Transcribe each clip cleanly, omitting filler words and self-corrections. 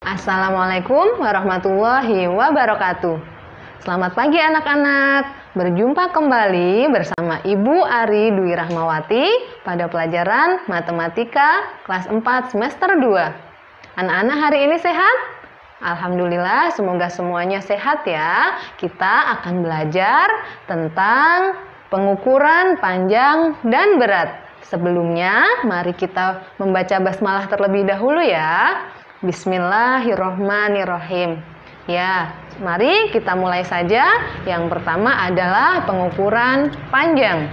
Assalamualaikum warahmatullahi wabarakatuh. Selamat pagi anak-anak. Berjumpa kembali bersama Ibu Ari Dwi Rahmawati pada pelajaran Matematika kelas 4 semester 2. Anak-anak hari ini sehat? Alhamdulillah, semoga semuanya sehat ya. Kita akan belajar tentang pengukuran panjang dan berat. Sebelumnya, mari kita membaca basmalah terlebih dahulu ya. Bismillahirrohmanirrohim. Ya, mari kita mulai saja. Yang pertama adalah pengukuran panjang.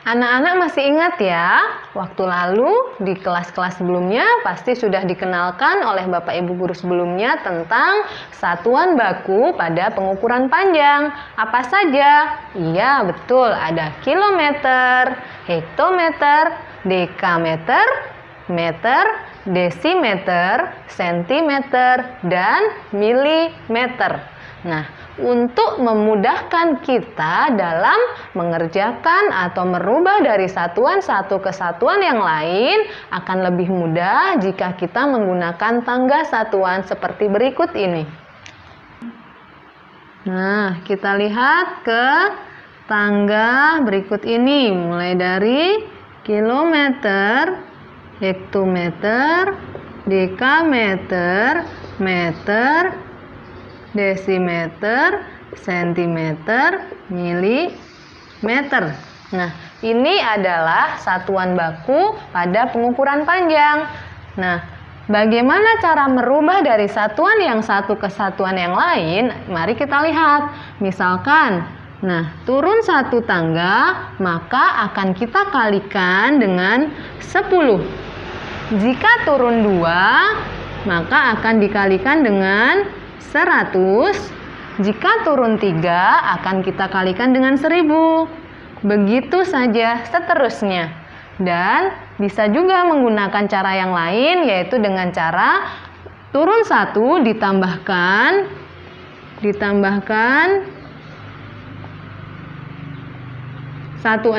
Anak-anak masih ingat ya, waktu lalu di kelas-kelas sebelumnya pasti sudah dikenalkan oleh Bapak Ibu guru sebelumnya tentang satuan baku pada pengukuran panjang. Apa saja? Iya, betul, ada kilometer, hektometer, dekameter, meter, desimeter, sentimeter, dan milimeter. Nah, untuk memudahkan kita dalam mengerjakan atau merubah dari satuan satu ke satuan yang lain akan lebih mudah jika kita menggunakan tangga satuan seperti berikut ini. Nah, kita lihat ke tangga berikut ini, mulai dari kilometer, hektometer, dekameter, meter, desimeter, sentimeter, milimeter. Nah, ini adalah satuan baku pada pengukuran panjang. Nah, bagaimana cara merubah dari satuan yang satu ke satuan yang lain? Mari kita lihat. Misalkan, nah, turun satu tangga, maka akan kita kalikan dengan 10. Jika turun 2, maka akan dikalikan dengan 100. Jika turun 3 akan kita kalikan dengan 10. Begitu saja seterusnya. Dan bisa juga menggunakan cara yang lain, yaitu dengan cara turun 1 ditambahkan 1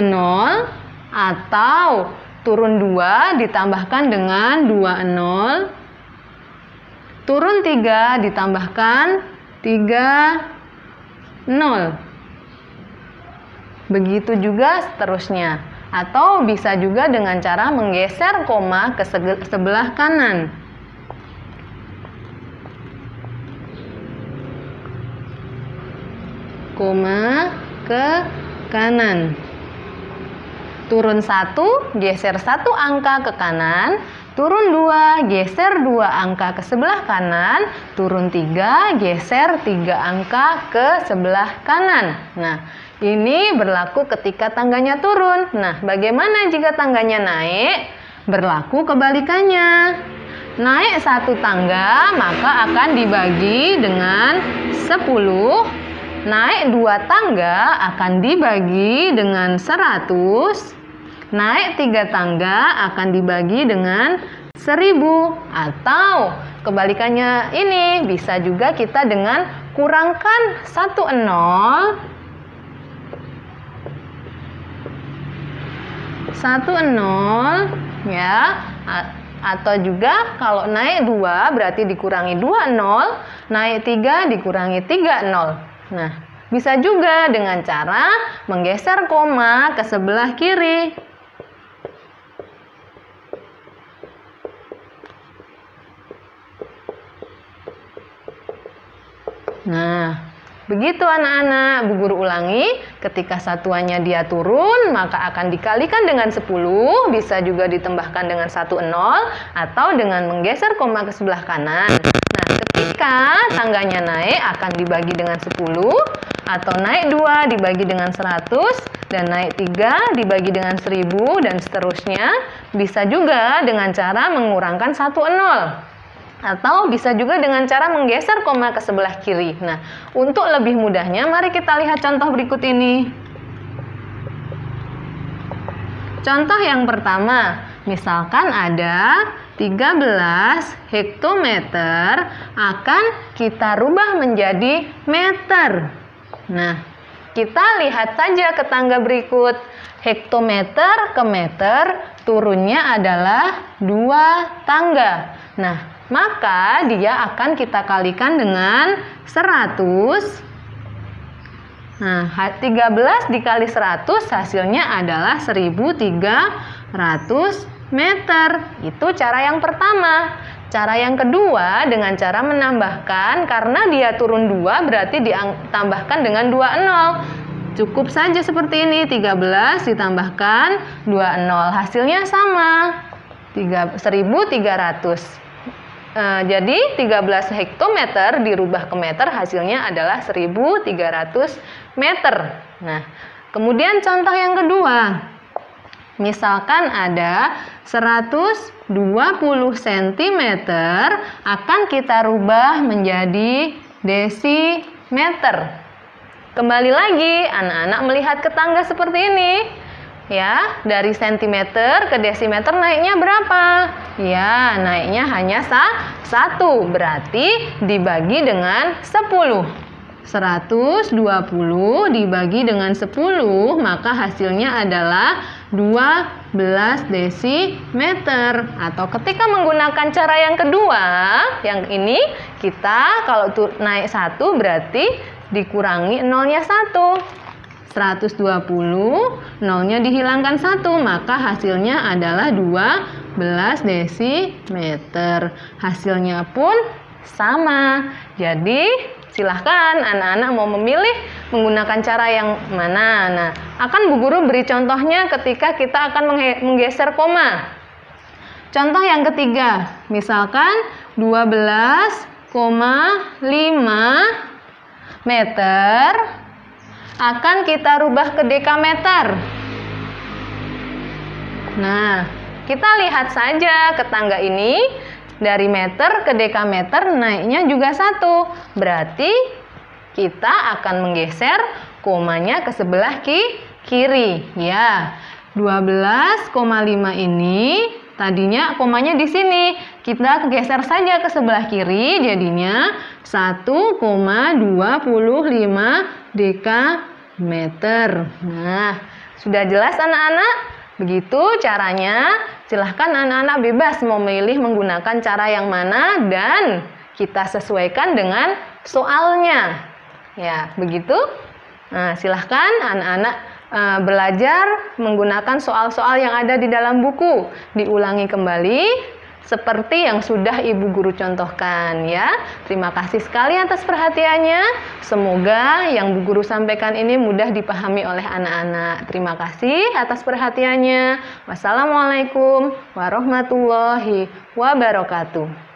nol, atau turun 2 ditambahkan dengan 2 nol. Turun 3 ditambahkan 3 nol. Begitu juga seterusnya. Atau bisa juga dengan cara menggeser koma ke sebelah kanan. Koma ke kanan. Turun 1, geser 1 angka ke kanan. Turun 2, geser 2 angka ke sebelah kanan. Turun 3, geser 3 angka ke sebelah kanan. Nah, ini berlaku ketika tangganya turun. Nah, bagaimana jika tangganya naik? Berlaku kebalikannya. Naik 1 tangga, maka akan dibagi dengan 10. Naik 2 tangga akan dibagi dengan 100. Naik 3 tangga akan dibagi dengan 1000. Atau kebalikannya ini bisa juga kita dengan kurangkan 1 nol. 1 nol ya. Atau juga kalau naik 2 berarti dikurangi 2 nol. Naik 3 dikurangi 3 nol. Nah, bisa juga dengan cara menggeser koma ke sebelah kiri. Nah, begitu anak-anak. Bu guru ulangi, ketika satuannya dia turun, maka akan dikalikan dengan 10, bisa juga ditambahkan dengan 1 nol, atau dengan menggeser koma ke sebelah kanan. Nah, ketika tangganya naik akan dibagi dengan 10, atau naik 2 dibagi dengan 100, dan naik 3 dibagi dengan 1000, dan seterusnya. Bisa juga dengan cara mengurangkan 1 nol. Atau bisa juga dengan cara menggeser koma ke sebelah kiri. Nah, untuk lebih mudahnya, mari kita lihat contoh berikut ini. Contoh yang pertama, Misalkan ada 13 hektometer akan kita rubah menjadi meter. Nah, kita lihat saja ke tangga berikut. Hektometer ke meter turunnya adalah 2 tangga. Nah, maka dia akan kita kalikan dengan 100. Nah, 13 dikali 100 hasilnya adalah 1300 meter. Itu cara yang pertama. Cara yang kedua dengan cara menambahkan, karena dia turun 2 berarti ditambahkan dengan 2 nol. Cukup saja seperti ini, 13 ditambahkan 2 nol. Hasilnya sama, 1300. Jadi 13 hektometer dirubah ke meter hasilnya adalah 1300 meter. Nah, kemudian contoh yang kedua. Misalkan ada 120 cm akan kita rubah menjadi desimeter. Kembali lagi, anak-anak melihat ke tangga seperti ini. Ya, dari sentimeter ke desimeter naiknya berapa? Ya, naiknya hanya 1, berarti dibagi dengan 10. 120 dibagi dengan 10, maka hasilnya adalah 12 desimeter. Atau ketika menggunakan cara yang kedua, yang ini kita kalau naik 1 berarti dikurangi nolnya 1. 120, nolnya dihilangkan 1, maka hasilnya adalah 12 desimeter. Hasilnya pun sama. Jadi, silahkan anak-anak mau memilih menggunakan cara yang mana. Nah, akan Bu Guru beri contohnya ketika kita akan menggeser koma. Contoh yang ketiga, misalkan 12,5 meter akan kita rubah ke dekameter. Nah, kita lihat saja ke tangga ini, dari meter ke dekameter naiknya juga 1. Berarti kita akan menggeser komanya ke sebelah kiri. Ya, 12,5 ini tadinya komanya di sini. Kita geser saja ke sebelah kiri, jadinya 1,25 dekameter. Nah, sudah jelas anak-anak? Begitu caranya. Silahkan anak-anak bebas mau memilih menggunakan cara yang mana dan kita sesuaikan dengan soalnya. Ya, begitu. Nah, silahkan anak-anak belajar menggunakan soal-soal yang ada di dalam buku. Diulangi kembali seperti yang sudah Ibu Guru contohkan ya. Terima kasih sekali atas perhatiannya. Semoga yang Bu Guru sampaikan ini mudah dipahami oleh anak-anak. Terima kasih atas perhatiannya. Wassalamualaikum warahmatullahi wabarakatuh.